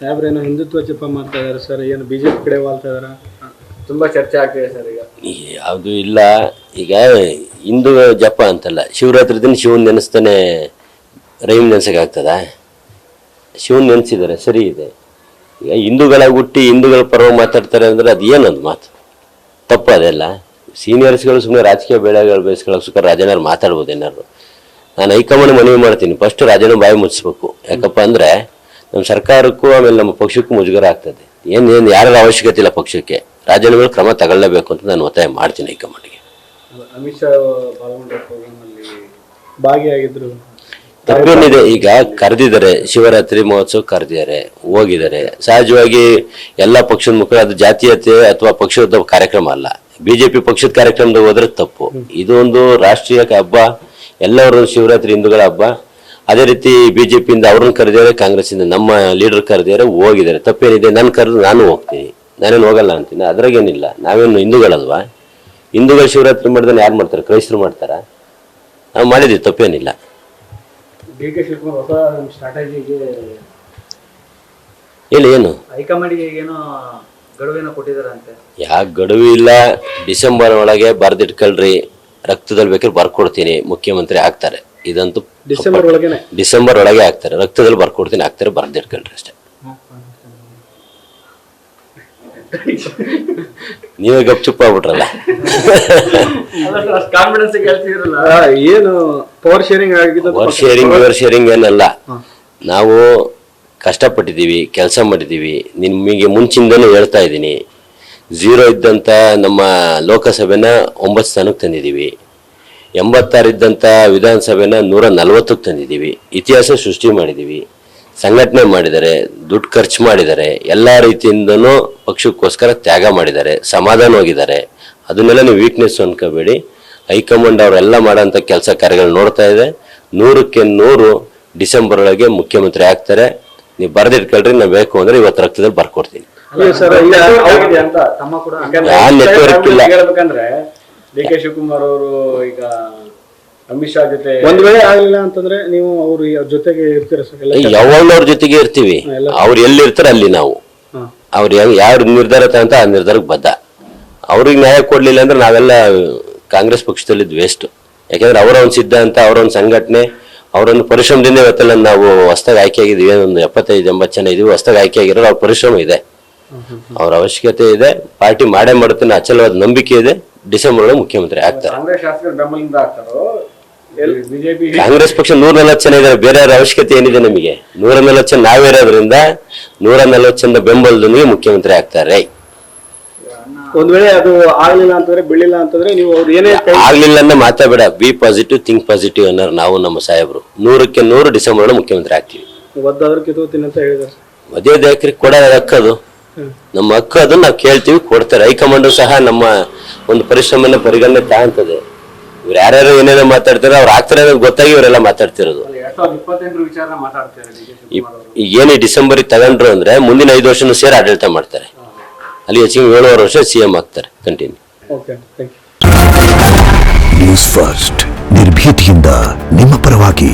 ಸಾಹೇಬ್ರೇನೋ ಹಿಂದುತ್ವ ಜಪ ಮಾಡ್ತಾ ಇದಾರೆ ಸರ್, ಏನು ಬಿಜೆಪಿ ಕಡೆ ವಾಲ್ತಾ ಇದಾರ? ತುಂಬಾ ಚರ್ಚೆ ಆಗ್ತಿದೆ ಸರ್. ಈಗ ಯಾವುದು ಇಲ್ಲ, ಈಗ ಹಿಂದೂ ಜಪ ಅಂತಲ್ಲ, ಶಿವರಾತ್ರಿ ದಿನ ಶಿವನ್ ನೆನೆಸ್ತಾನೆ ರೈಮ್ ನೆನೆಸೋಕ್ಕಾಗ್ತದ? ಶಿವನ್ ನೆನೆಸಿದ್ದಾರೆ, ಸರಿ ಇದೆ. ಈಗ ಹಿಂದೂಗಳಾಗಿ ಹುಟ್ಟಿ ಹಿಂದೂಗಳ ಪರ್ವ ಮಾತಾಡ್ತಾರೆ ಅಂದರೆ ಅದು ಏನೊಂದು ಮಾತು ತಪ್ಪು. ಅದೆಲ್ಲ ಸೀನಿಯರ್ಸ್ಗಳು ಸುಮ್ಮನೆ ರಾಜಕೀಯ ಬೆಳೆಗಳು ಬೇಯಿಸ್ಕೊಳ್ಳೋಕೆ ರಾಜಣ್ಣವ್ರು ಮಾತಾಡ್ಬೋದು ಏನಾದ್ರು. ನಾನು ಹೈಕಮಾಂಡ್ ಮನವಿ ಮಾಡ್ತೀನಿ, ಫಸ್ಟ್ ರಾಜಣ್ಣ ಬಾಯಿ ಮುಚ್ಚಿಸ್ಬೇಕು. ಯಾಕಪ್ಪ ಅಂದರೆ ನಮ್ಮ ಸರ್ಕಾರಕ್ಕೂ ಆಮೇಲೆ ನಮ್ಮ ಪಕ್ಷಕ್ಕೂ ಮುಜುಗರ ಆಗ್ತದೆ. ಏನು ಯಾರ ಅವಶ್ಯಕತೆ ಇಲ್ಲ ಪಕ್ಷಕ್ಕೆ, ರಾಜಣ್ಣಗಳು ಕ್ರಮ ತಗೊಳ್ಳೇಬೇಕು ಅಂತ ನಾನು ಒತ್ತಾಯ ಮಾಡ್ತೀನಿ ಹೈಕಮಾಂಡ್ಗೆ. ಅಮಿತ್ ಶಾ ಪಾಲ್ಗೊಂಡ್ರ ಪ್ರೋಗ್ರಾಮಲ್ಲಿ ಭಾಗಿಯಾಗಿದ್ರು, ತಪ್ಪೇನಿದೆ? ಈಗ ಕರೆದಿದ್ದಾರೆ, ಶಿವರಾತ್ರಿ ಮಹೋತ್ಸವ ಕರೆದಿದ್ದಾರೆ, ಹೋಗಿದ್ದಾರೆ. ಸಹಜವಾಗಿ ಎಲ್ಲ ಪಕ್ಷದ ಮುಖಂಡ, ಅದು ಜಾತೀಯತೆ ಅಥವಾ ಪಕ್ಷದ ಕಾರ್ಯಕ್ರಮ ಅಲ್ಲ, ಬಿಜೆಪಿ ಪಕ್ಷದ ಕಾರ್ಯಕ್ರಮದಾಗ ಹೋದ್ರೆ ತಪ್ಪು. ಇದೊಂದು ರಾಷ್ಟ್ರೀಯ ಹಬ್ಬ, ಎಲ್ಲರೂ ಶಿವರಾತ್ರಿ ಹಿಂದೂಗಳ ಹಬ್ಬ. ಅದೇ ರೀತಿ ಬಿಜೆಪಿಯಿಂದ ಅವ್ರನ್ನ ಕರೆದಿದ್ದಾರೆ, ಕಾಂಗ್ರೆಸ್ಸಿಂದ ನಮ್ಮ ಲೀಡರ್ ಕರೆದಿದ್ದಾರೆ, ಹೋಗಿದ್ದಾರೆ. ತಪ್ಪೇನಿದೆ? ನಾನು ಕರೆದು ನಾನು ಹೋಗ್ತೀನಿ, ನಾನೇನು ಹೋಗಲ್ಲ ಅಂತೀನಿ, ಅದ್ರಾಗೇನಿಲ್ಲ. ನಾವೇನು ಹಿಂದೂಗಳಲ್ವಾ? ಹಿಂದೂಗಳು ಶಿವರಾತ್ರಿ ಮಾಡಿದ್ರೆ ಯಾರು ಮಾಡ್ತಾರೆ? ಕ್ರೈಸ್ತರು ಮಾಡ್ತಾರ? ನಾವು ಮಾಡಿದ್ವಿ, ತಪ್ಪೇನಿಲ್ಲ. ಡಿ.ಕೆ. ಶಿವಕುಮಾರ್ ಹೊಸ ಸ್ಟ್ರಾಟಜಿಗೆ ಹೇಳಿ, ಏನು ಹೈಕಮಾಂಡ್ಗೆ ಏನೋ ಗಡುವೇನೋ ಕೊಟ್ಟಿದಾರಂತೆ? ಯಾಕೆ ಗಡುವು ಇಲ್ಲ, ಡಿಸೆಂಬರ್ ಒಳಗೆ ಬರ್ದಿಟ್ಕೊಳ್ರಿ, ರಕ್ತದಲ್ಲಿ ಬೇಕಾದ್ರೆ ಬರ್ಕೊಡ್ತೀನಿ, ಮುಖ್ಯಮಂತ್ರಿ ಆಗ್ತಾರೆ. ಇದಂತೂ ಡಿಸೆಂಬರ್ ಒಳಗೆ ಆಗ್ತಾರೆ, ರಕ್ತದಲ್ಲಿ ಬರ್ಕೊಡ್ತೀನಿ, ಆಗ್ತಾರೆ, ಬರ್ದಿಟ್ಕೊಳ್ರಿ ಅಷ್ಟೇ. ನೀವೇ ಗಪ್ಚುಪ್ ಆಗ್ಬಿಟ್ರಲ್ಲ. ಏನು ಪವರ್ ಶೇರಿಂಗ್ ಆಗಿದ್ದು? ಪವರ್ ಶೇರಿಂಗ್ ಏನಲ್ಲ. ನಾವು ಕಷ್ಟಪಟ್ಟಿದ್ದೀವಿ, ಕೆಲಸ ಮಾಡಿದ್ದೀವಿ. ನಿಮಗೆ ಮುಂಚಿಂದನೂ ಹೇಳ್ತಾ ಇದ್ದೀನಿ, 0 ಇದ್ದಂಥ ನಮ್ಮ ಲೋಕಸಭೆನ 9 ಸ್ಥಾನಕ್ಕೆ ತಂದಿದ್ದೀವಿ. 86 ಇದ್ದಂಥ ವಿಧಾನಸಭೆನ 140ಕ್ಕೆ ತಂದಿದ್ದೀವಿ. ಇತಿಹಾಸ ಸೃಷ್ಟಿ ಮಾಡಿದ್ದೀವಿ, ಸಂಘಟನೆ ಮಾಡಿದ್ದಾರೆ, ದುಡ್ಡು ಖರ್ಚು ಮಾಡಿದ್ದಾರೆ, ಎಲ್ಲ ರೀತಿಯಿಂದನೂ ಪಕ್ಷಕ್ಕೋಸ್ಕರ ತ್ಯಾಗ ಮಾಡಿದ್ದಾರೆ, ಸಮಾಧಾನ ಹೋಗಿದ್ದಾರೆ. ಅದನ್ನೆಲ್ಲ ನೀವು ವೀಕ್ನೆಸ್ ಅನ್ಕೋಬೇಡಿ. ಹೈಕಮಾಂಡ್ ಅವರೆಲ್ಲ ಮಾಡೋಂಥ ಕೆಲಸ ಕಾರ್ಯಗಳು ನೋಡ್ತಾ ಇದೆ. 100ಕ್ಕೆ 100 ಡಿಸೆಂಬರ್ ಒಳಗೆ ಮುಖ್ಯಮಂತ್ರಿ ಆಗ್ತಾರೆ. ನೀವು ಬರೆದಿಟ್ಕೊಳ್ರಿ, ನಾವು ಬೇಕು ಅಂದ್ರೆ ಇವತ್ತು ರಕ್ತದಲ್ಲಿ ಬರ್ಕೊಡ್ತೀನಿ. ನೆಟ್ವರ್ಕ್ ಇಲ್ಲ. ಡಿ.ಕೆ. ಶಿವಕುಮಾರ್ ಅವರು ಈಗ ಅಮಿತ್ ಶಾ ಜೊತೆ ಒಂದ್ ವೇಳೆ ಆಗಲಿಲ್ಲ ಅಂತಂದ್ರೆ ನೀವು ಅವ್ರ ಜೊತೆಗೆ ಇರ್ತೀರ ಸರ್? ಯಾವಾಗಲೂ ಅವ್ರ ಜೊತೆಗೆ ಇರ್ತೀವಿ. ಅವ್ರು ಎಲ್ಲಿರ್ತಾರೆ ಅಲ್ಲಿ ನಾವು, ಅವ್ರು ಯಾವ ನಿರ್ಧಾರ ತಗೊಂತ ಆ ನಿರ್ಧಾರಕ್ಕೆ ಬದ್ಧ. ಅವ್ರಿಗೆ ನ್ಯಾಯ ಕೊಡ್ಲಿಲ್ಲ ಅಂದ್ರೆ ನಾವೆಲ್ಲ ಕಾಂಗ್ರೆಸ್ ಪಕ್ಷದಲ್ಲಿದ್ದು ವೇಸ್ಟ್. ಯಾಕಂದ್ರೆ ಅವರ ಒಂದು ಸಿದ್ಧಾಂತ, ಅವರ ಒಂದು ಸಂಘಟನೆ, ಅವರೊಂದು ಪರಿಶ್ರಮದಿಂದ ಇವತ್ತೆಲ್ಲ ನಾವು ಹೊಸದಾಗಿ ಆಯ್ಕೆ ಆಗಿದ್ದೀವಿ. ಒಂದು 75-80 ಜನ ಇದೀವಿ, ಹೊಸದಾಗಿ ಆಯ್ಕೆ ಆಗಿರೋ ಅವ್ರ ಪರಿಶ್ರಮ ಇದೆ, ಅವ್ರ ಅವಶ್ಯಕತೆ ಇದೆ. ಪಾರ್ಟಿ ಮಾಡೇ ಮಾಡುತ್ತೆ, ಅಚಲವಾದ ನಂಬಿಕೆ ಇದೆ. ಡಿಸೆಂಬರ್ ಒಳಗೆ ಮುಖ್ಯಮಂತ್ರಿ ಆಗ್ತಾರೆ. ಕಾಂಗ್ರೆಸ್ ಪಕ್ಷ 140 ಜನ ಇದ್ದಾರೆ, ಬೇರೆ ಅವಶ್ಯಕತೆ ಏನಿದೆ ನಮಗೆ? 140 ಜನ ನಾವೇ ಇರೋದ್ರಿಂದ 140 ಜನ ಬೆಂಬಲದೊಂದಿಗೆ ಮುಖ್ಯಮಂತ್ರಿ ಆಗ್ತಾರೆ. ಒಂದ್ ವೇಳೆ ಅದು ಆಗ್ಲಿಲ್ಲ ಅಂತಂದ್ರೆ, ಬೀಳಿಲ್ಲ ಅಂತಂದ್ರೆ ನೀವು ಅವ್ರು ಏನೇ ಆಗ್ಲಿಲ್ಲ ಅಂದ್ರೆ ಮಾತಾಬೇಡ, ಬಿ ಪಾಸಿಟಿವ್, ಥಿಂಕ್ ಪಾಸಿಟಿವ್ ಅನ್ನೋರು ನಾವು, ನಮ್ಮ ಸಾಹೇಬ್ರು. 100ಕ್ಕೆ 100 ಡಿಸೆಂಬರ್ ಒಳಗೆ ಮುಖ್ಯಮಂತ್ರಿ ಆಗ್ತೀವಿ. ಒದ್ದಾದ್ರೂ ಕಿತ್ತೋತೀನಿ ಅಂತ ಹೇಳಿದಾರೆ. ಮದುವೆ ದಾಖಲೆ ಕೊಡೋದು ಹಕ್ಕದು, ನಮ್ಮ ಹಕ್ಕು, ಅದನ್ನ ನಾವು ಕೇಳ್ತೀವಿ, ಕೊಡ್ತಾರೆ. ಹೈಕಮಾಂಡ್ ಸಹ ನಮ್ಮ ಒಂದು ಪರಿಶ್ರಮನ ಪರಿಗಣನೆ ತಗೊಂತದೆ. ಇವ್ರು ಯಾರ್ಯಾರು ಏನೇನೋ ಮಾತಾಡ್ತಾರೆ, ಅವ್ರು ಆಗ್ತಾರೆ ಅನ್ನೋದು ಗೊತ್ತಾಗಿ ಇವರೆಲ್ಲ ಮಾತಾಡ್ತಿರೋದು. ಈಗ ಏನು ಡಿಸೆಂಬರ್ ತಗೊಂಡ್ರು ಅಂದ್ರೆ ಮುಂದಿನ 5 ವರ್ಷನೂ ಸೇರಿ ಆಡಳಿತ ಮಾಡ್ತಾರೆ. ಅಲ್ಲಿ ಹೆಚ್ಚಿಗೆ 7 ವರ್ಷ CM ಆಗ್ತಾರೆ ಕಂಟಿನ್ಯೂ. ನ್ಯೂಸ್ ಫಸ್ಟ್, ನಿರ್ಭೀತಿಯಿಂದ ನಿಮ್ಮ ಪರವಾಗಿ.